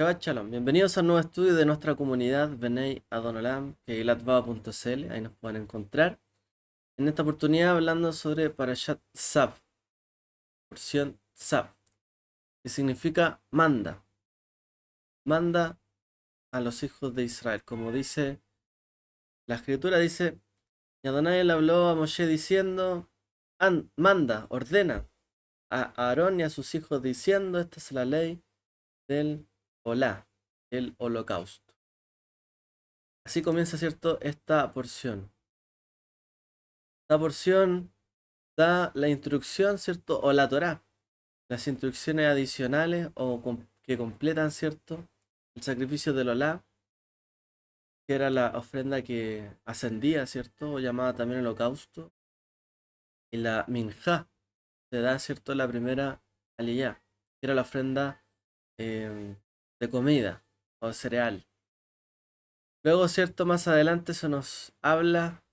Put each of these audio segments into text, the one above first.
Shabbat Shalom, bienvenidos al nuevo estudio de nuestra comunidad Benei Adonolam, keilatbaba.cl, ahí nos pueden encontrar. En esta oportunidad hablando sobre Parashat Tzav, porción Tzav, que significa manda a los hijos de Israel. Como dice la escritura, dice, y Adonai le habló a Moshe diciendo, manda, ordena a Aarón y a sus hijos diciendo, esta es la ley del Olá, el holocausto. Así comienza, ¿cierto?, esta porción. Esta porción da la instrucción, ¿cierto? O la Torá, las instrucciones adicionales que completan, ¿cierto? El sacrificio del Olá, que era la ofrenda que ascendía, ¿cierto? O llamada también holocausto. Y la Minjá, se da, ¿cierto? La primera aliyá, que era la ofrenda de comida o de cereal. Luego, ¿cierto? Más adelante se nos habla,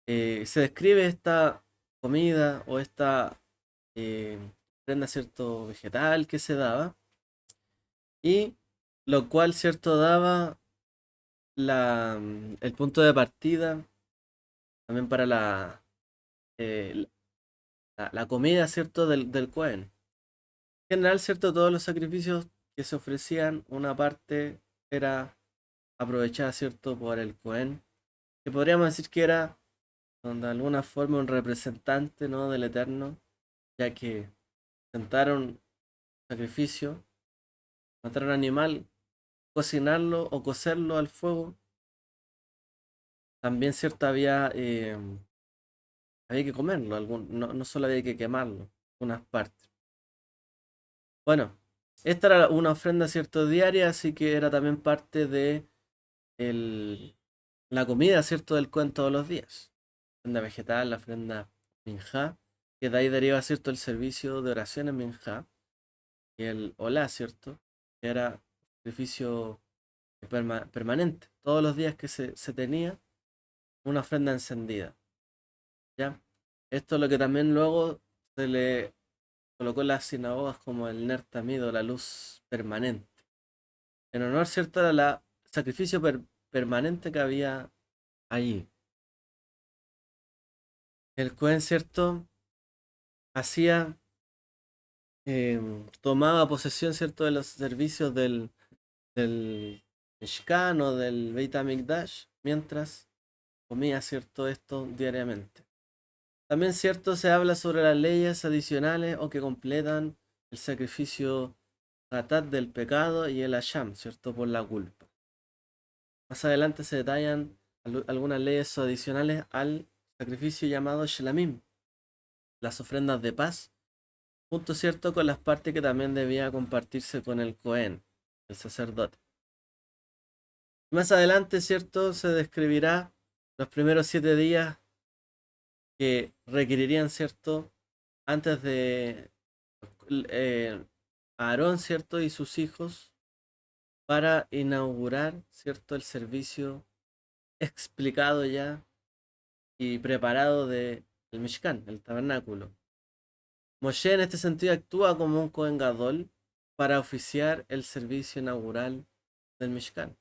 se describe esta comida o esta eh, prenda, ¿cierto? Vegetal que se daba, y lo cual, ¿cierto? Daba el punto de partida también para eh, la comida, ¿cierto? Del Cohen. En general, ¿cierto? Todos los sacrificios que se ofrecían, una parte era aprovechada, ¿cierto? Por el Cohen, que podríamos decir que era de alguna forma un representante, ¿no?, del Eterno, ya que presentaron sacrificio, matar un animal, cocinarlo o cocerlo al fuego. También, cierto, había que comerlo, no solo había que quemarlo, unas partes. Bueno, esta era una ofrenda, cierto, diaria, así que era también parte de el- la comida, cierto, del Cohen todos los días. La ofrenda vegetal, la ofrenda minjá, que de ahí deriva, cierto, el servicio de oración en minjá, y el olá, cierto, que era sacrificio permanente. Todos los días que se tenía una ofrenda encendida. ¿Ya? Esto es lo que también luego se le colocó en las sinagogas como el Ner Tamid, o la luz permanente. En honor, ¿cierto?, a la sacrificio permanente que había allí. El Cohen, ¿cierto?, hacía, tomaba posesión, ¿cierto?, de los servicios del Mishkan o del Beit HaMikdash, mientras comía, ¿cierto?, esto diariamente. También, cierto, se habla sobre las leyes adicionales o que completan el sacrificio Hatat del pecado y el Asham, ¿cierto?, por la culpa. Más adelante se detallan algunas leyes adicionales al sacrificio llamado Shlamim, las ofrendas de paz, junto, ¿cierto?, con las partes que también debía compartirse con el Cohen, el sacerdote. Más adelante, ¿cierto?, se describirá los primeros 7 días que requerirían, ¿cierto?, antes de eh, Aarón, ¿cierto?, y sus hijos para inaugurar, ¿cierto?, el servicio explicado ya y preparado de el Mishkan, el tabernáculo. Moshe en este sentido actúa como un Kohen Gadol para oficiar el servicio inaugural del Mishkan.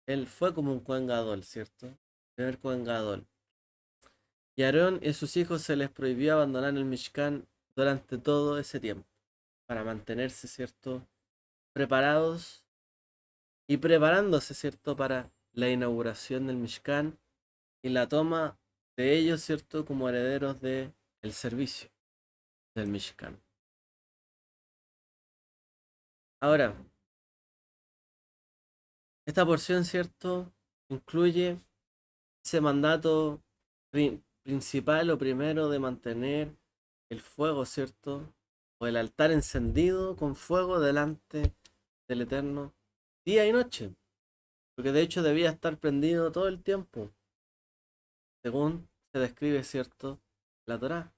Él fue como un Kohen Gadol, ¿cierto? Primer Kohen Gadol. Y a Aarón y a sus hijos se les prohibió abandonar el Mishkan durante todo ese tiempo, para mantenerse, ¿cierto?, preparados y preparándose, ¿cierto?, para la inauguración del Mishkan y la toma de ellos, ¿cierto?, como herederos del servicio del Mishkan. Ahora, esta porción, ¿cierto?, incluye ese mandato principal o primero de mantener el fuego, ¿cierto?, o el altar encendido con fuego delante del Eterno día y noche, porque de hecho debía estar prendido todo el tiempo, según se describe, ¿cierto?, la Torá.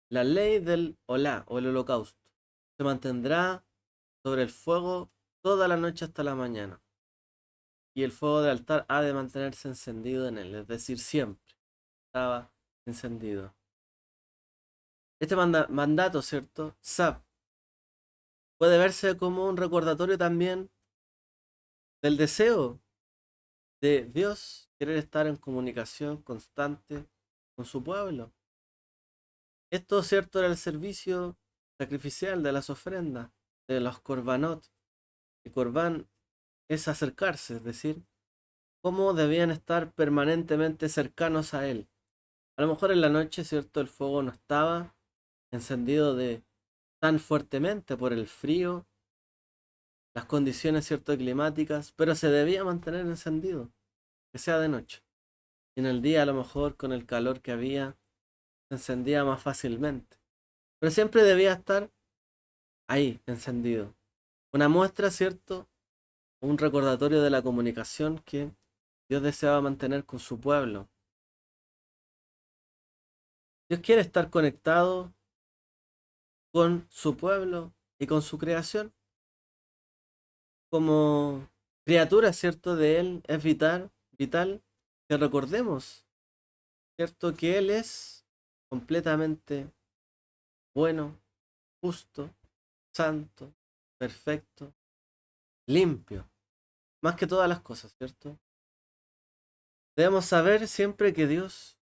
La ley del Olá o el holocausto se mantendrá sobre el fuego toda la noche hasta la mañana, y el fuego del altar ha de mantenerse encendido en él, es decir, siempre estaba encendido. Este mandato, ¿cierto?, Sab, puede verse como un recordatorio también del deseo de Dios querer estar en comunicación constante con su pueblo. Esto, cierto, era el servicio sacrificial de las ofrendas, de los korbanot. Y corbán es acercarse, es decir, cómo debían estar permanentemente cercanos a él. A lo mejor en la noche, cierto, el fuego no estaba encendido de tan fuertemente por el frío, las condiciones, cierto, climáticas, pero se debía mantener encendido, que sea de noche. Y en el día, a lo mejor, con el calor que había, se encendía más fácilmente. Pero siempre debía estar ahí, encendido. Una muestra, cierto, un recordatorio de la comunicación que Dios deseaba mantener con su pueblo. Dios quiere estar conectado con su pueblo y con su creación. Como criatura, ¿cierto? De Él es vital que recordemos, ¿cierto? Que Él es completamente bueno, justo, santo, perfecto, limpio, más que todas las cosas, ¿cierto? Debemos saber siempre que Dios,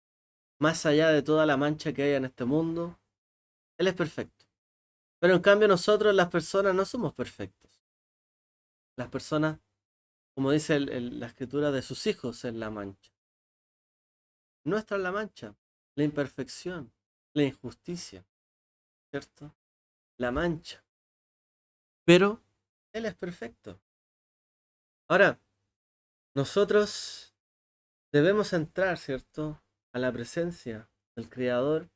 más allá de toda la mancha que hay en este mundo, Él es perfecto. Pero en cambio nosotros, las personas, no somos perfectos. Las personas, como dice la escritura, de sus hijos es la mancha. Nuestra es la mancha, la imperfección, la injusticia, ¿cierto? La mancha. Pero Él es perfecto. Ahora, nosotros debemos entrar, ¿cierto? A la presencia del Creador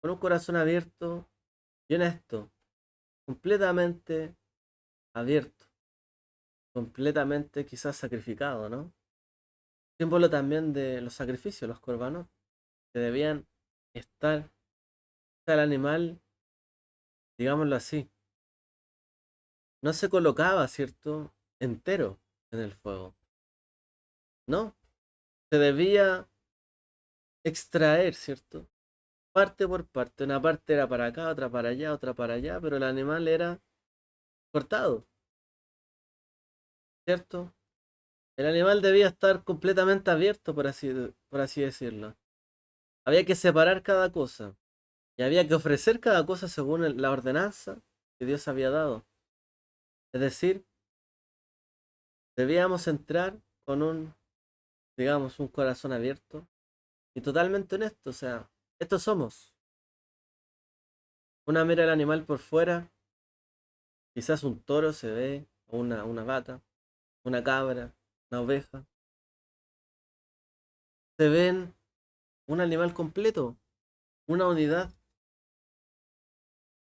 con un corazón abierto y honesto, completamente abierto, completamente quizás sacrificado, ¿no? Símbolo también de los sacrificios, los corbanos, que debían estar, el animal, digámoslo así, no se colocaba, ¿cierto? Entero en el fuego, ¿no? Se debía extraer, ¿cierto? Parte por parte. Una parte era para acá, otra para allá, otra para allá, pero el animal era cortado, ¿cierto? El animal debía estar completamente abierto, por así decirlo. Había que separar cada cosa y había que ofrecer cada cosa según la ordenanza que Dios había dado. Es decir, debíamos entrar con un, digamos, un corazón abierto y totalmente honesto. O sea, estos somos. Una mira el animal por fuera, quizás un toro se ve, o una vaca, una cabra, una oveja. Se ven un animal completo, una unidad.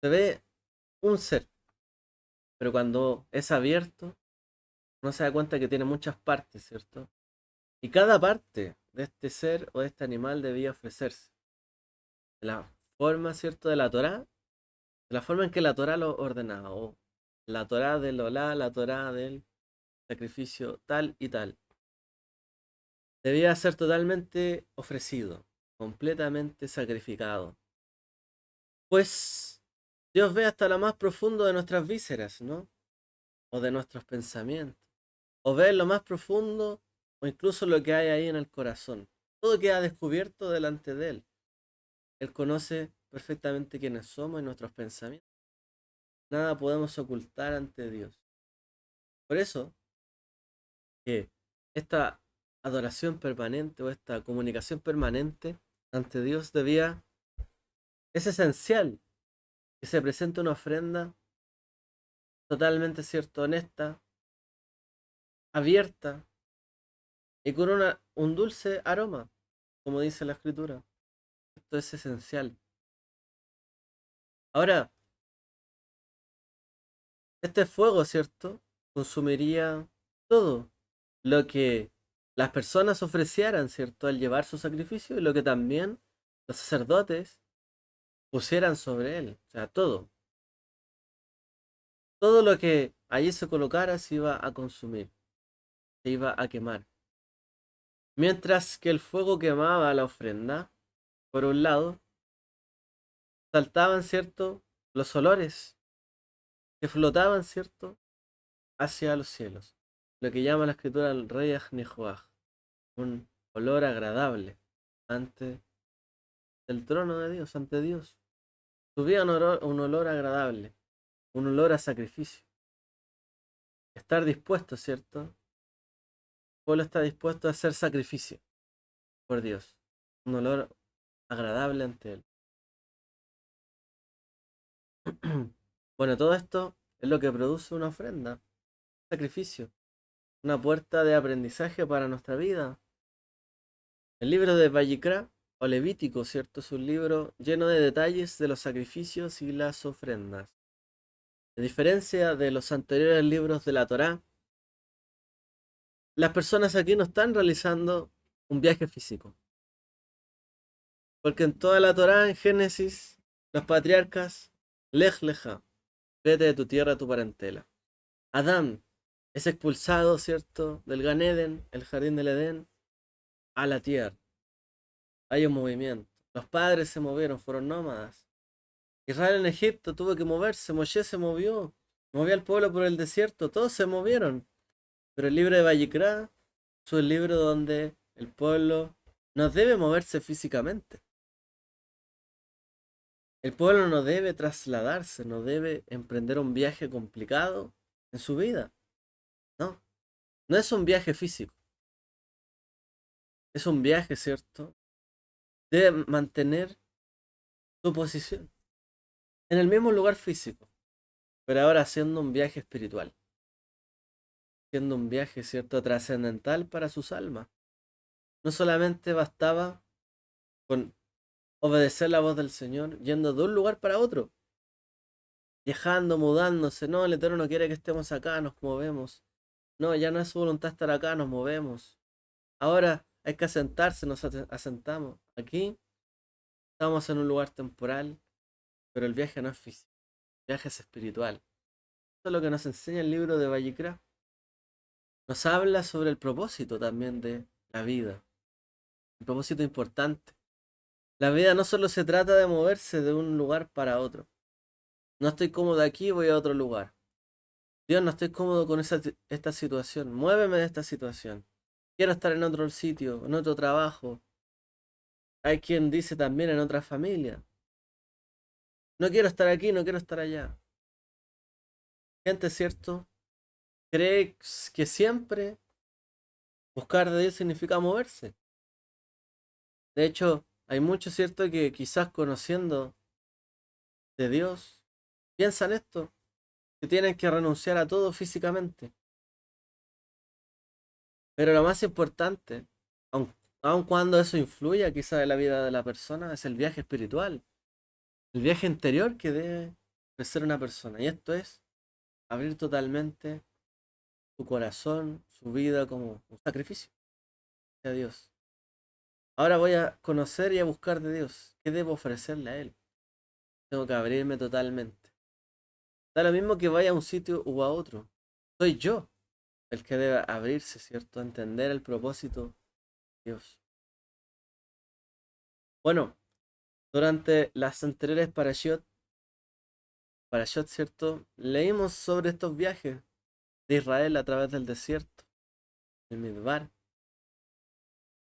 Se ve un ser, pero cuando es abierto, uno se da cuenta que tiene muchas partes, ¿cierto? Y cada parte de este ser o de este animal debía ofrecerse. De la forma, ¿cierto? De la Torá, de la forma en que la Torá lo ordenaba. O la Torá del Olá, la Torá del sacrificio tal y tal. Debía ser totalmente ofrecido, completamente sacrificado. Pues Dios ve hasta lo más profundo de nuestras vísceras, ¿no? O de nuestros pensamientos. O ve lo más profundo o incluso lo que hay ahí en el corazón. Todo queda descubierto delante de Él. Él conoce perfectamente quiénes somos y nuestros pensamientos. Nada podemos ocultar ante Dios. Por eso que esta adoración permanente o esta comunicación permanente ante Dios es esencial que se presente una ofrenda totalmente cierto, honesta, abierta y con un dulce aroma, como dice la escritura. Esto es esencial. Ahora, este fuego, ¿cierto? Consumiría todo lo que las personas ofrecieran, ¿cierto? Al llevar su sacrificio y lo que también los sacerdotes pusieran sobre él. O sea, todo. Todo lo que allí se colocara se iba a consumir, se iba a quemar. Mientras que el fuego quemaba la ofrenda, por un lado, saltaban, ¿cierto? Los olores que flotaban, ¿cierto? Hacia los cielos. lo que llama la escritura el rey Nijoaj, un olor agradable ante el trono de Dios, ante Dios. Subía un olor agradable, un olor a sacrificio. Estar dispuesto, ¿cierto? El pueblo está dispuesto a hacer sacrificio por Dios. Un olor agradable ante Él. Bueno, todo esto es lo que produce una ofrenda, un sacrificio, una puerta de aprendizaje para nuestra vida. El libro de Vallicrá o Levítico, ¿cierto? Es un libro lleno de detalles de los sacrificios y las ofrendas. A diferencia de los anteriores libros de la Torá, las personas aquí no están realizando un viaje físico. Porque en toda la Torá, en Génesis, los patriarcas, Lej Leja, vete de tu tierra, tu parentela. Adán es expulsado, ¿cierto?, del Gan Eden, el jardín del Edén, a la tierra. Hay un movimiento. Los padres se movieron, fueron nómadas. Israel en Egipto tuvo que moverse, Moshe se movió al pueblo por el desierto, todos se movieron. Pero el libro de Vallicrá es un libro donde el pueblo no debe moverse físicamente. El pueblo no debe trasladarse, no debe emprender un viaje complicado en su vida. No, no es un viaje físico. Es un viaje, ¿cierto? Debe mantener su posición en el mismo lugar físico, pero ahora haciendo un viaje espiritual, haciendo un viaje, ¿cierto?, trascendental para sus almas. No solamente bastaba con obedecer la voz del Señor, yendo de un lugar para otro, viajando, mudándose. No, el Eterno no quiere que estemos acá, nos movemos. No, ya no es su voluntad estar acá, nos movemos. Ahora hay que asentarse, nos asentamos. Aquí estamos en un lugar temporal, pero el viaje no es físico, el viaje es espiritual. Eso es lo que nos enseña el libro de Vallicrá. Nos habla sobre el propósito también de la vida, un propósito importante. La vida no solo se trata de moverse de un lugar para otro. No estoy cómodo aquí, voy a otro lugar. Dios, no estoy cómodo con esta situación. Muéveme de esta situación. Quiero estar en otro sitio, en otro trabajo. Hay quien dice también en otra familia. No quiero estar aquí, no quiero estar allá. Gente, ¿cierto? Cree que siempre buscar de Dios significa moverse. De hecho, hay muchos, ¿cierto?, que quizás conociendo de Dios, piensan esto, que tienen que renunciar a todo físicamente. Pero lo más importante, aun cuando eso influya quizás en la vida de la persona, es el viaje espiritual, el viaje interior que debe ofrecer una persona. Y esto es abrir totalmente su corazón, su vida como un sacrificio a Dios. Ahora voy a conocer y a buscar de Dios. ¿Qué debo ofrecerle a Él? Tengo que abrirme totalmente. Da lo mismo que vaya a un sitio u a otro. Soy yo el que debe abrirse, ¿cierto? Entender el propósito de Dios. Bueno, durante las anteriores parashot, ¿cierto? Leímos sobre estos viajes de Israel a través del desierto, el Midbar,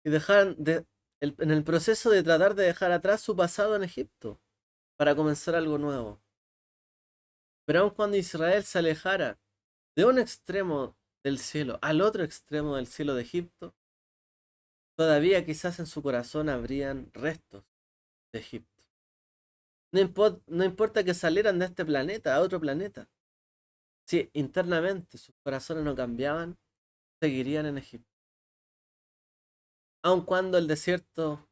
y en el proceso de tratar de dejar atrás su pasado en Egipto para comenzar algo nuevo. Pero aun cuando Israel se alejara de un extremo del cielo al otro extremo del cielo de Egipto, todavía quizás en su corazón habrían restos de Egipto. No importa que salieran de este planeta a otro planeta. Si internamente sus corazones no cambiaban, seguirían en Egipto. Aun cuando el desierto,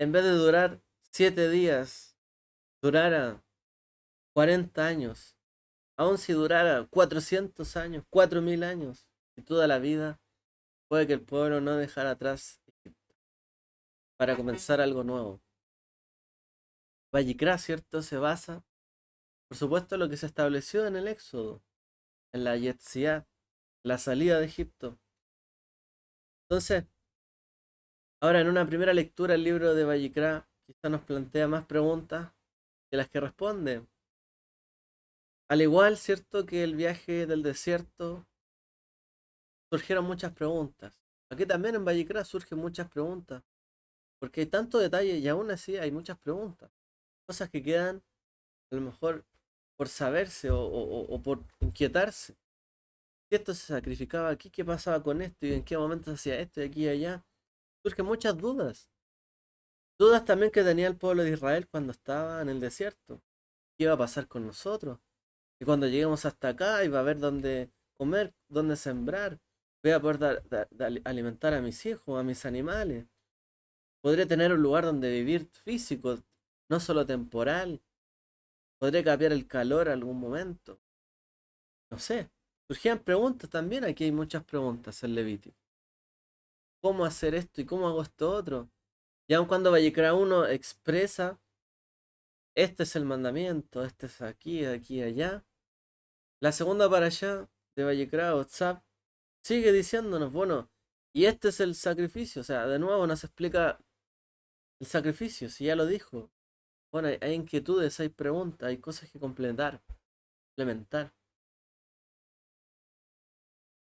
en vez de durar 7 días, durara 40 años, aun si durara 400 años, 4000 años, y toda la vida, puede que el pueblo no dejara atrás Egipto para comenzar algo nuevo. Vallicrá, ¿cierto?, se basa, por supuesto, en lo que se estableció en el Éxodo, en la Yetziá, la salida de Egipto. Entonces, ahora en una primera lectura el libro de Vallicrá quizá nos plantea más preguntas que las que responde. Al igual, ¿cierto?, que el viaje del desierto surgieron muchas preguntas. Aquí también en Vallecra surgen muchas preguntas, porque hay tanto detalle y aún así hay muchas preguntas. Cosas que quedan a lo mejor por saberse o por inquietarse. Si esto se sacrificaba aquí, ¿qué pasaba con esto? ¿Y en qué momento se hacía esto y aquí y allá? Surgen muchas dudas. Dudas también que tenía el pueblo de Israel cuando estaba en el desierto. ¿Qué iba a pasar con nosotros? Y cuando lleguemos hasta acá, iba a haber dónde comer, dónde sembrar. Voy a poder alimentar a mis hijos, a mis animales. Podré tener un lugar donde vivir físico, no solo temporal. Podré cambiar el calor algún momento. No sé. Surgían preguntas también. Aquí hay muchas preguntas en Levítico. ¿Cómo hacer esto y cómo hago esto otro? Y aun cuando Vallecra uno expresa, este es el mandamiento, este es aquí, aquí, allá. La segunda para allá de Vallecra, WhatsApp, sigue diciéndonos, bueno, y este es el sacrificio. O sea, de nuevo nos explica el sacrificio, si ya lo dijo. Bueno, hay inquietudes, hay preguntas, hay cosas que complementar.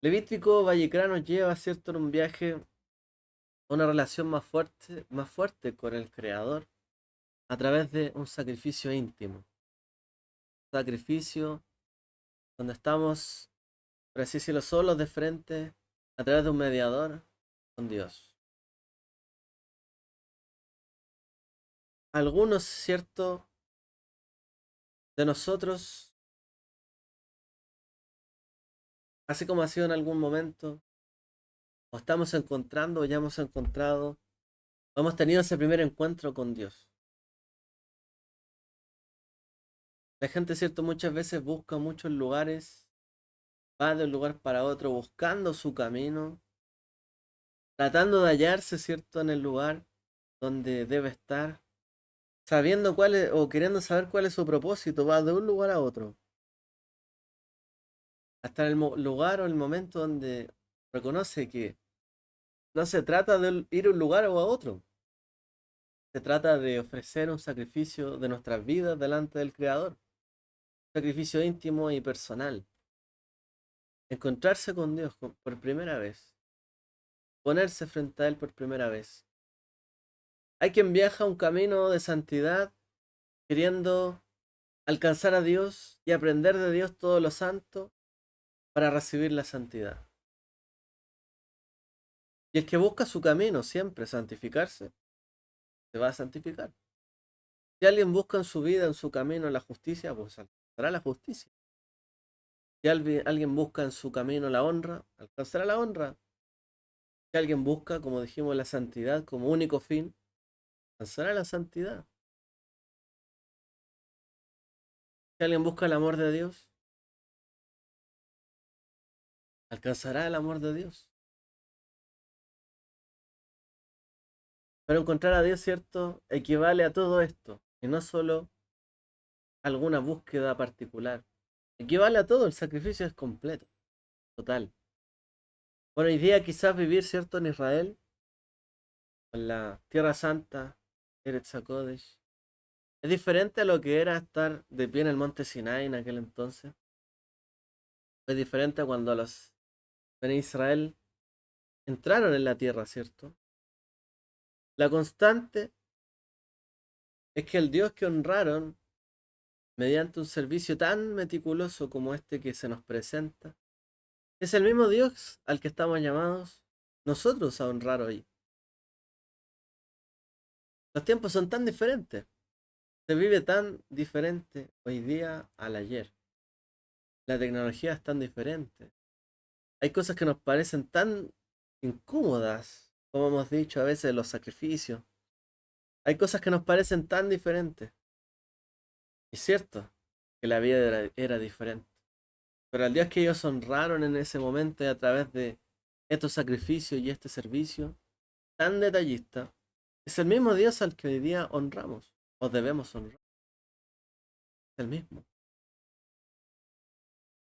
Levítico Vallecra nos lleva, ¿cierto?, en un viaje a una relación más fuerte con el Creador a través de un sacrificio íntimo. Sacrificio donde estamos, por así decirlo, solos de frente a través de un mediador con Dios. Algunos, ¿cierto?, de nosotros, así como ha sido en algún momento, o estamos encontrando, o ya hemos encontrado, o hemos tenido ese primer encuentro con Dios. La gente, ¿cierto?, muchas veces busca muchos lugares, va de un lugar para otro buscando su camino, tratando de hallarse, ¿cierto?, en el lugar donde debe estar, sabiendo cuál es, o queriendo saber cuál es su propósito, va de un lugar a otro, hasta el lugar o el momento donde reconoce que no se trata de ir a un lugar o a otro, se trata de ofrecer un sacrificio de nuestras vidas delante del Creador, sacrificio íntimo y personal, encontrarse con Dios por primera vez, ponerse frente a Él por primera vez. Hay quien viaja un camino de santidad queriendo alcanzar a Dios y aprender de Dios todo lo santo para recibir la santidad. Y el que busca su camino siempre santificarse, se va a santificar. Si alguien busca en su vida, en su camino, la justicia, pues alcanzará la justicia. Si alguien busca en su camino la honra, alcanzará la honra. Si alguien busca, como dijimos, la santidad como único fin, alcanzará la santidad. Si alguien busca el amor de Dios, alcanzará el amor de Dios. Pero encontrar a Dios, ¿cierto?, equivale a todo esto, y no solo alguna búsqueda particular. Equivale a todo, el sacrificio es completo, total. Bueno, hoy día quizás vivir, ¿cierto?, en Israel, en la Tierra Santa, Eretz HaKodesh, es diferente a lo que era estar de pie en el monte Sinai en aquel entonces. Es diferente a cuando los Bene Israel entraron en la tierra, ¿cierto? La constante es que el Dios que honraron mediante un servicio tan meticuloso como este que se nos presenta, es el mismo Dios al que estamos llamados nosotros a honrar hoy. Los tiempos son tan diferentes, se vive tan diferente hoy día al ayer. La tecnología es tan diferente. Hay cosas que nos parecen tan incómodas, como hemos dicho a veces, los sacrificios. Hay cosas que nos parecen tan diferentes. Es cierto que la vida era diferente. Pero al Dios que ellos honraron en ese momento y a través de estos sacrificios y este servicio tan detallista, es el mismo Dios al que hoy día honramos o debemos honrar. Es el mismo.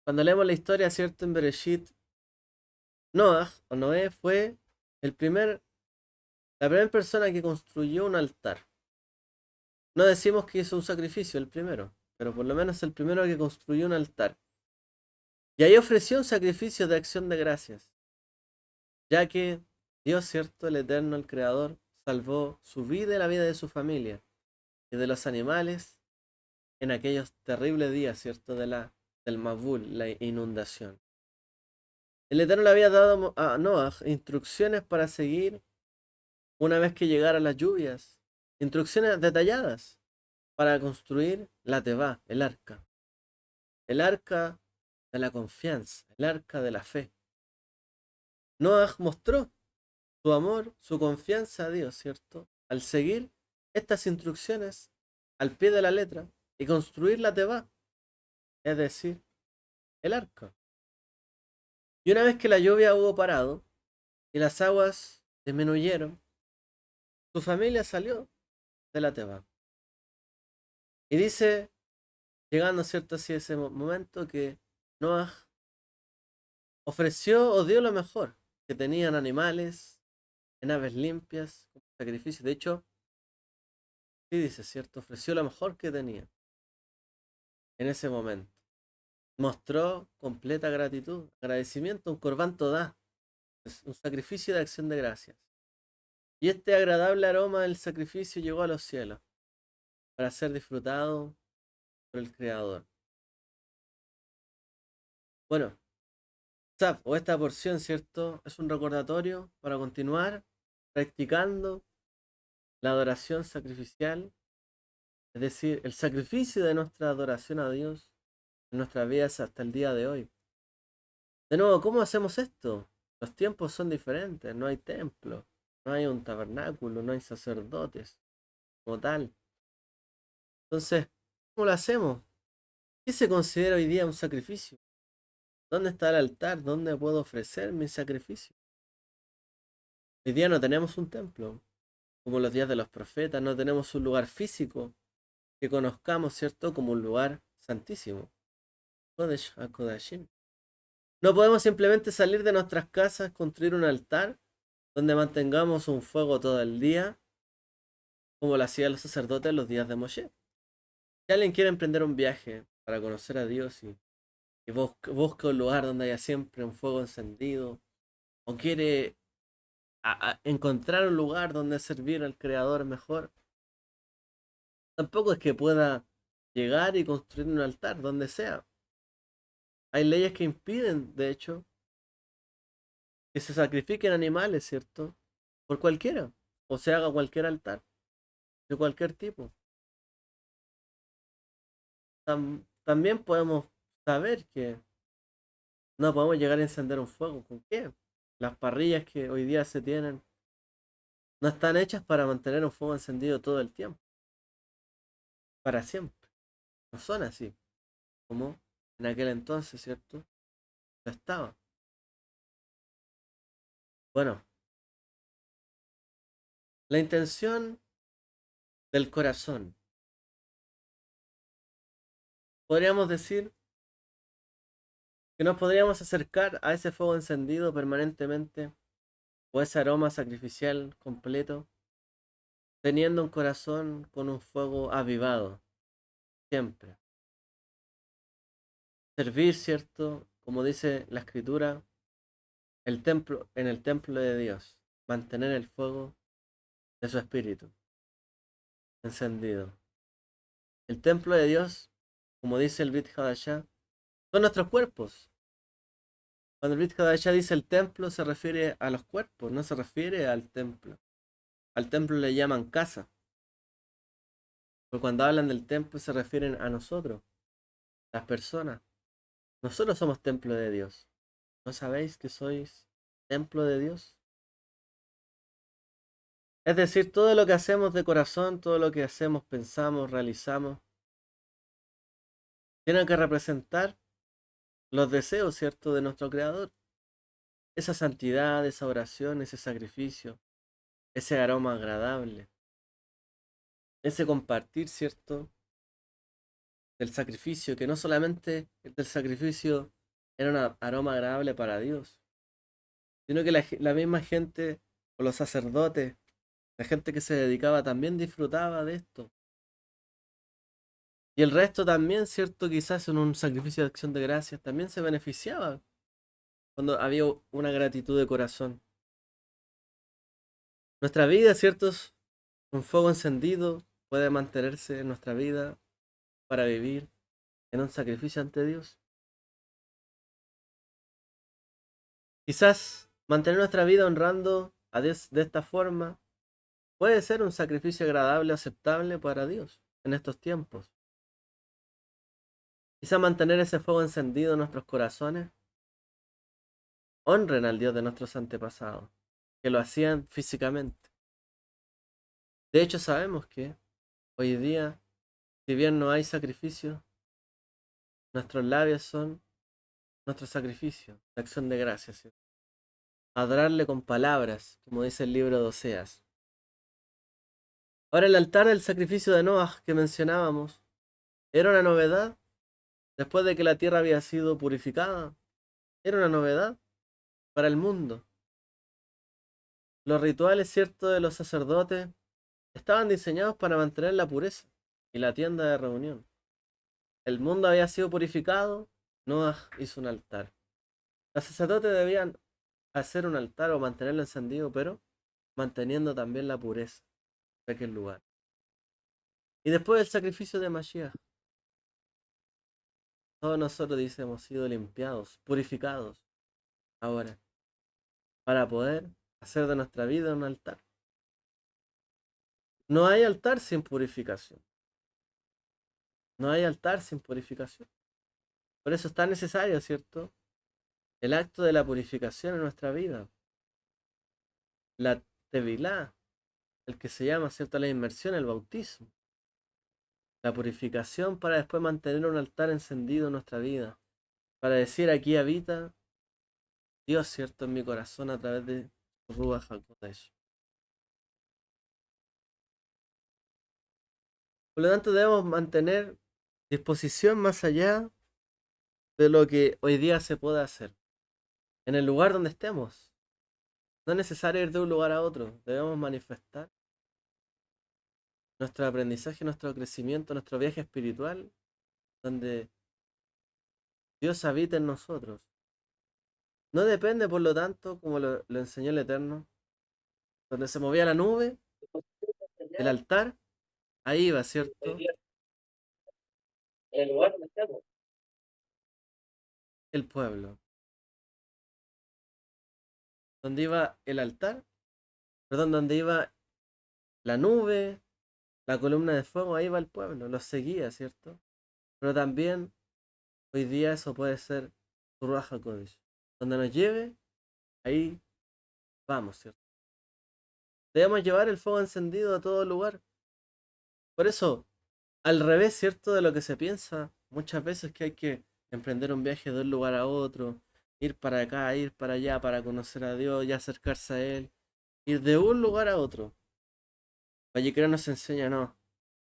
Cuando leemos la historia, ¿cierto?, en Bereshit, Noah o Noé fue el primer, la primera persona que construyó un altar. No decimos que hizo un sacrificio el primero, pero por lo menos el primero que construyó un altar. Y ahí ofreció un sacrificio de acción de gracias. ya que Dios, ¿cierto? El Eterno, el Creador, salvó su vida y la vida de su familia y de los animales en aquellos terribles días, ¿cierto? Del Mabul, la inundación. El Eterno le había dado a Noah instrucciones para seguir una vez que llegaran las lluvias, instrucciones detalladas para construir la Tebá, el arca de la confianza, el arca de la fe. Noah mostró su amor, su confianza a Dios, ¿cierto? Al seguir estas instrucciones al pie de la letra y construir la Tebá, es decir, el arca. Y una vez que la lluvia hubo parado y las aguas disminuyeron, su familia salió de la Tebá. Y dice, llegando, ¿cierto? Así ese momento que Noah ofreció o dio lo mejor, que tenían animales, en aves limpias, como sacrificio. De hecho, sí dice, ¿cierto? Ofreció lo mejor que tenía en ese momento. Mostró completa gratitud, agradecimiento, un corbán todá, es un sacrificio de acción de gracias. Y este agradable aroma del sacrificio llegó a los cielos para ser disfrutado por el Creador. Bueno, o esta porción, ¿cierto? Es un recordatorio para continuar practicando la adoración sacrificial, es decir, el sacrificio de nuestra adoración a Dios en nuestras vidas hasta el día de hoy. De nuevo, ¿cómo hacemos esto? Los tiempos son diferentes, no hay templo, no hay un tabernáculo, no hay sacerdotes como tal. Entonces, ¿cómo lo hacemos? ¿Qué se considera hoy día un sacrificio? ¿Dónde está el altar? ¿Dónde puedo ofrecer mi sacrificio? Hoy día no tenemos un templo, como los días de los profetas, no tenemos un lugar físico que conozcamos, ¿cierto? Como un lugar santísimo. Kodesh HaKodashim. No podemos simplemente salir de nuestras casas, construir un altar donde mantengamos un fuego todo el día, como lo hacían los sacerdotes en los días de Moshe. Si alguien quiere emprender un viaje para conocer a Dios y busca un lugar donde haya siempre un fuego encendido, o quiere encontrar un lugar donde servir al Creador mejor, tampoco es que pueda llegar y construir un altar donde sea. Hay leyes que impiden, de hecho, que se sacrifiquen animales, ¿cierto? Por cualquiera, o se haga cualquier altar, de cualquier tipo. También podemos saber que no podemos llegar a encender un fuego. ¿Con qué? Las parrillas que hoy día se tienen no están hechas para mantener un fuego encendido todo el tiempo, para siempre. No son así, como en aquel entonces, ¿cierto? Lo estaba. Bueno, la intención del corazón. Podríamos decir que nos podríamos acercar a ese fuego encendido permanentemente o ese aroma sacrificial completo, teniendo un corazón con un fuego avivado, siempre. Servir, ¿cierto? Como dice la escritura, el templo, en el templo de Dios, mantener el fuego de su espíritu encendido. El templo de Dios, como dice el Brit Hadashah, son nuestros cuerpos. Cuando el Brit Hadashah dice el templo, se refiere a los cuerpos, no se refiere al templo. Al templo le llaman casa. Pero cuando hablan del templo se refieren a nosotros, las personas. Nosotros somos templo de Dios. ¿No sabéis que sois templo de Dios? Es decir, todo lo que hacemos de corazón, todo lo que hacemos, pensamos, realizamos, tiene que representar los deseos, ¿cierto?, de nuestro Creador. Esa santidad, esa oración, ese sacrificio, ese aroma agradable, ese compartir, ¿cierto?, del sacrificio, que no solamente el sacrificio era un aroma agradable para Dios, sino que la misma gente o los sacerdotes, la gente que se dedicaba también disfrutaba de esto. Y el resto también, ¿cierto? Quizás en un sacrificio de acción de gracias también se beneficiaba cuando había una gratitud de corazón. Nuestra vida, ¿cierto? Un fuego encendido puede mantenerse en nuestra vida para vivir en un sacrificio ante Dios. Quizás mantener nuestra vida honrando a Dios de esta forma puede ser un sacrificio agradable, aceptable para Dios en estos tiempos. Quizás mantener ese fuego encendido en nuestros corazones honren al Dios de nuestros antepasados, que lo hacían físicamente. De hecho, sabemos que hoy día, si bien no hay sacrificio, nuestros labios son nuestro sacrificio, la acción de gracias, ¿sí? Adorarle con palabras, como dice el libro de Oseas. Ahora el altar del sacrificio de Noah que mencionábamos, ¿era una novedad después de que la tierra había sido purificada? Era una novedad para el mundo. Los rituales, cierto, de los sacerdotes estaban diseñados para mantener la pureza y la tienda de reunión. El mundo había sido purificado, Noah hizo un altar. Los sacerdotes debían hacer un altar o mantenerlo encendido, pero manteniendo también la pureza de aquel lugar. Y después del sacrificio de Mashiach, todos nosotros, dice, hemos sido limpiados, purificados ahora, para poder hacer de nuestra vida un altar. No hay altar sin purificación. No hay altar sin purificación. Por eso es tan necesario, ¿cierto? El acto de la purificación en nuestra vida. La tevilá, el que se llama, ¿cierto? La inmersión, el bautismo. La purificación para después mantener un altar encendido en nuestra vida. Para decir, aquí habita Dios, ¿cierto? En mi corazón a través de Ruach HaKodesh. Por lo tanto, debemos mantener disposición más allá de lo que hoy día se puede hacer. En el lugar donde estemos. No es necesario ir de un lugar a otro. Debemos manifestar nuestro aprendizaje, nuestro crecimiento, nuestro viaje espiritual, donde Dios habita en nosotros. No depende, por lo tanto, como lo enseñó el Eterno, donde se movía la nube, el altar, ahí iba, ¿cierto? El lugar donde estamos. El pueblo. Donde iba el altar, perdón, donde iba la nube, la columna de fuego, ahí va el pueblo, los seguía, ¿cierto? Pero también hoy día eso puede ser Ruach HaKodesh. Donde nos lleve, ahí vamos, ¿cierto? Debemos llevar el fuego encendido a todo lugar. Por eso, al revés, ¿cierto? De lo que se piensa, muchas veces que hay que emprender un viaje de un lugar a otro, ir para acá, ir para allá para conocer a Dios y acercarse a Él, ir de un lugar a otro. Vallecrán nos enseña, no,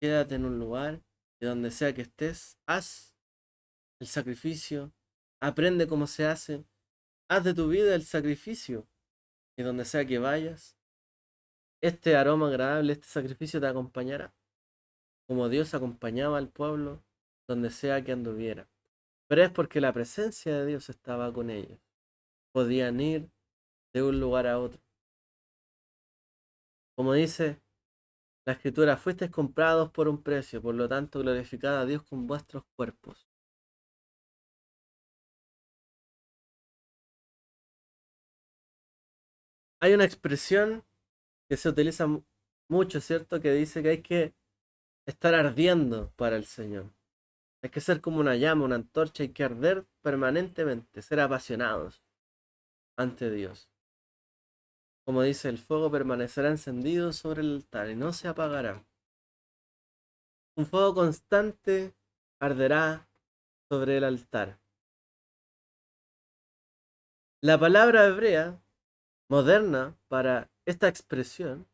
quédate en un lugar y donde sea que estés, haz el sacrificio, aprende cómo se hace, haz de tu vida el sacrificio y donde sea que vayas, este aroma agradable, este sacrificio te acompañará, como Dios acompañaba al pueblo donde sea que anduviera. Pero es porque la presencia de Dios estaba con ellos. Podían ir de un lugar a otro. Como dice la escritura, fuisteis comprados por un precio, por lo tanto glorificad a Dios con vuestros cuerpos. Hay una expresión que se utiliza mucho, ¿cierto? Que dice que hay que estar ardiendo para el Señor. Hay que ser como una llama, una antorcha, hay que arder permanentemente, ser apasionados ante Dios. Como dice, el fuego permanecerá encendido sobre el altar y no se apagará. Un fuego constante arderá sobre el altar. La palabra hebrea moderna para esta expresión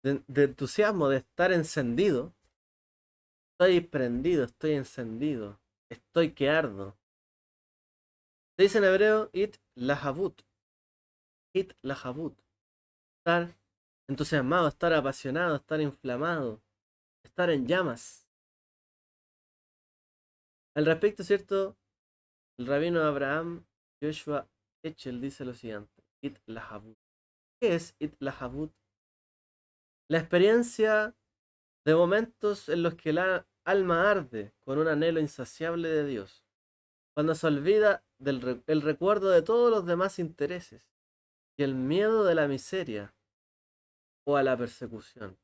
de entusiasmo, de estar encendido, estoy prendido, estoy encendido, estoy que ardo. Se dice en hebreo it lahavut, it lahavut, estar entusiasmado, estar apasionado, estar inflamado, estar en llamas. Al respecto, ¿cierto? El rabino Abraham Joshua Heschel dice lo siguiente: It Lahavut. ¿Qué es It Lahavut? La experiencia de momentos en los que la alma arde con un anhelo insaciable de Dios, cuando se olvida el recuerdo de todos los demás intereses y el miedo de la miseria o a la persecución.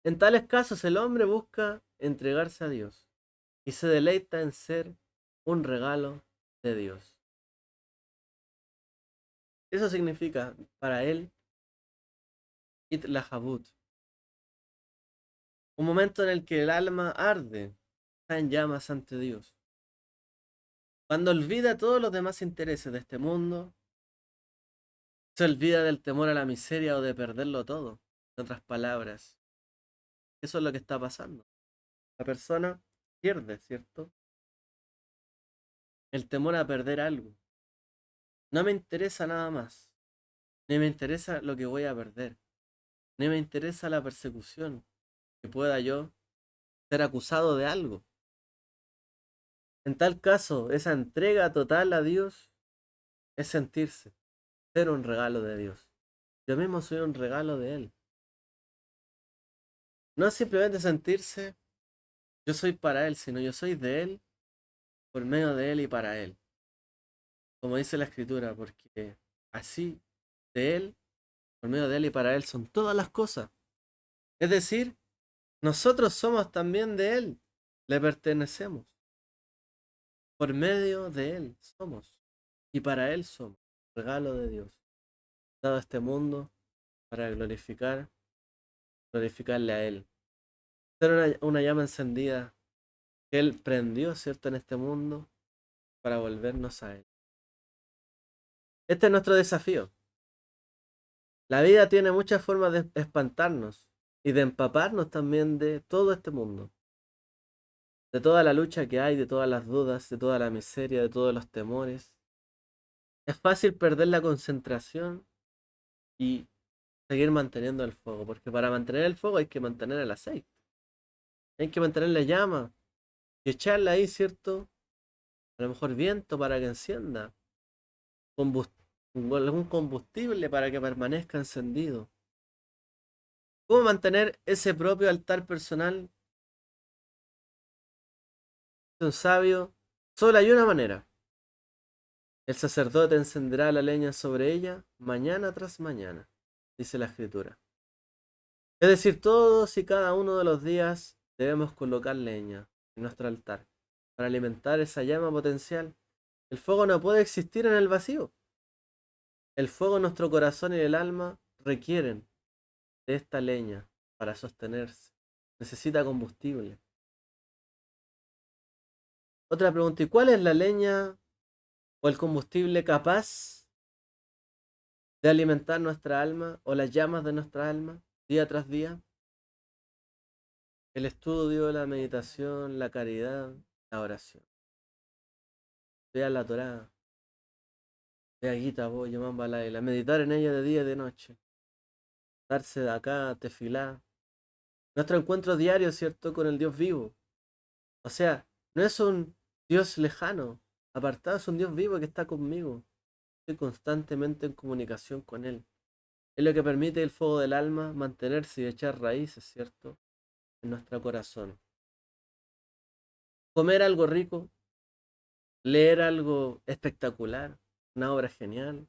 En tales casos el hombre busca entregarse a Dios y se deleita en ser un regalo de Dios. Eso significa para él It Lahavut, un momento en el que el alma arde, está en llamas ante Dios. Cuando olvida todos los demás intereses de este mundo, se olvida del temor a la miseria o de perderlo todo. En otras palabras, eso es lo que está pasando. La persona pierde, ¿cierto? El temor a perder algo. No me interesa nada más. Ni me interesa lo que voy a perder. Ni me interesa la persecución. Que pueda yo ser acusado de algo. En tal caso, esa entrega total a Dios es sentirse, ser un regalo de Dios. Yo mismo soy un regalo de Él. No es simplemente sentirse, yo soy para Él, sino yo soy de Él, por medio de Él y para Él. Como dice la Escritura, porque así, de Él, por medio de Él y para Él son todas las cosas. Es decir, nosotros somos también de Él, le pertenecemos. Por medio de Él somos y para Él somos, regalo de Dios, dado a este mundo para glorificarle a Él. Ser una llama encendida que Él prendió, ¿cierto?, en este mundo para volvernos a Él. Este es nuestro desafío. La vida tiene muchas formas de espantarnos y de empaparnos también de todo este mundo, de toda la lucha que hay, de todas las dudas, de toda la miseria, de todos los temores. Es fácil perder la concentración y seguir manteniendo el fuego, porque para mantener el fuego hay que mantener el aceite, hay que mantener la llama y echarle ahí, ¿cierto? A lo mejor viento para que encienda, algún combustible para que permanezca encendido. ¿Cómo mantener ese propio altar personal? Un sabio, solo hay una manera. El sacerdote encenderá la leña sobre ella mañana tras mañana, dice la Escritura. Es decir, todos y cada uno de los días debemos colocar leña en nuestro altar para alimentar esa llama potencial. El fuego no puede existir en el vacío. El fuego en nuestro corazón y el alma requieren de esta leña para sostenerse. Necesita combustible. Otra pregunta, ¿y cuál es la leña o el combustible capaz de alimentar nuestra alma o las llamas de nuestra alma día tras día? El estudio, la meditación, la caridad, la oración. Vea la Torá, vea Gita, Boyamán Balaila, meditar en ella de día y de noche. Darse de acá, tefilá. Nuestro encuentro diario, ¿cierto?, con el Dios vivo. O sea, no es un Dios lejano, apartado, es un Dios vivo que está conmigo. Estoy constantemente en comunicación con Él. Es lo que permite el fuego del alma mantenerse y echar raíces, ¿cierto?, en nuestro corazón. Comer algo rico, leer algo espectacular, una obra genial,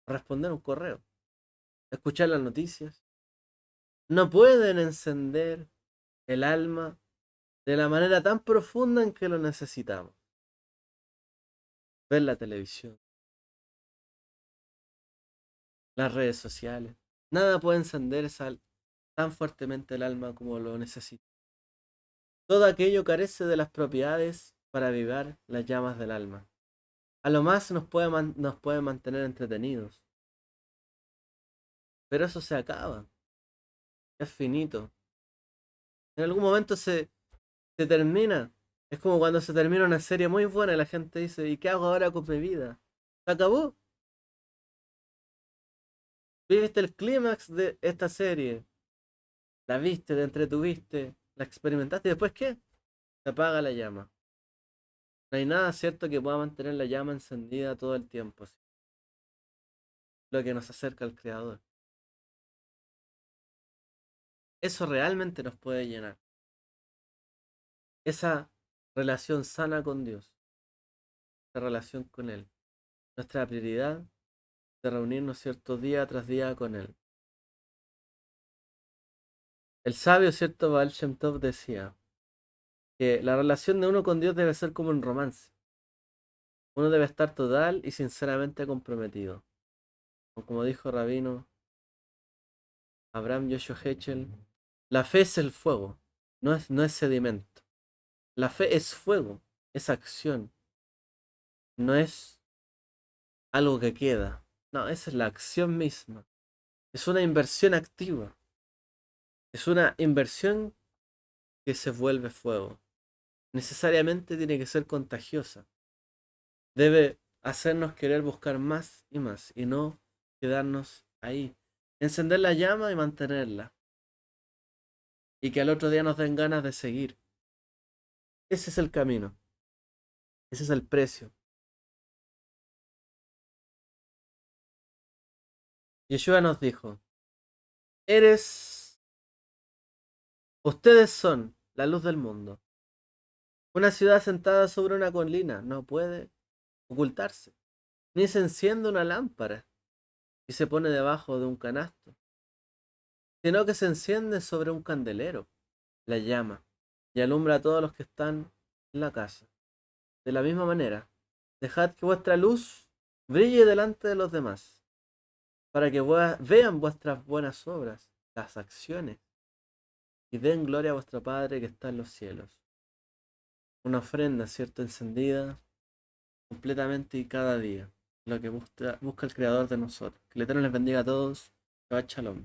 responder un correo, escuchar las noticias, no pueden encender el alma de la manera tan profunda en que lo necesitamos. Ver la televisión, las redes sociales, nada puede encender tan fuertemente el alma como lo necesita. Todo aquello carece de las propiedades para avivar las llamas del alma. A lo más nos puede mantener entretenidos, pero eso se acaba, es finito. En algún momento se termina. Es como cuando se termina una serie muy buena y la gente dice, ¿y qué hago ahora con mi vida? Se acabó. Viviste el clímax de esta serie. La viste, te entretuviste, la experimentaste y después ¿qué? Se apaga la llama. No hay nada cierto que pueda mantener la llama encendida todo el tiempo. ¿Sí? Lo que nos acerca al Creador. Eso realmente nos puede llenar. Esa relación sana con Dios, esa relación con Él. Nuestra prioridad de reunirnos cierto día tras día con Él. El sabio, cierto, Baal Shem Tov decía que la relación de uno con Dios debe ser como un romance. Uno debe estar total y sinceramente comprometido. O como dijo Rabino Abraham Joshua Heschel, la fe es el fuego, no es sedimento. La fe es fuego, es acción, no es algo que queda. No, esa es la acción misma. Es una inversión activa. Es una inversión que se vuelve fuego. Necesariamente tiene que ser contagiosa. Debe hacernos querer buscar más y no quedarnos ahí. Encender la llama y mantenerla. Y que al otro día nos den ganas de seguir. Ese es el camino. Ese es el precio. Yeshua nos dijo, ustedes son la luz del mundo. Una ciudad sentada sobre una colina no puede ocultarse, ni se enciende una lámpara y se pone debajo de un canasto, sino que se enciende sobre un candelero, la llama, y alumbra a todos los que están en la casa. De la misma manera, dejad que vuestra luz brille delante de los demás, para que vean vuestras buenas obras, las acciones, y den gloria a vuestro Padre que está en los cielos. Una ofrenda, ¿cierto? Encendida completamente y cada día. Lo que busca el Creador de nosotros. Que el Eterno les bendiga a todos. Shabbat Shalom.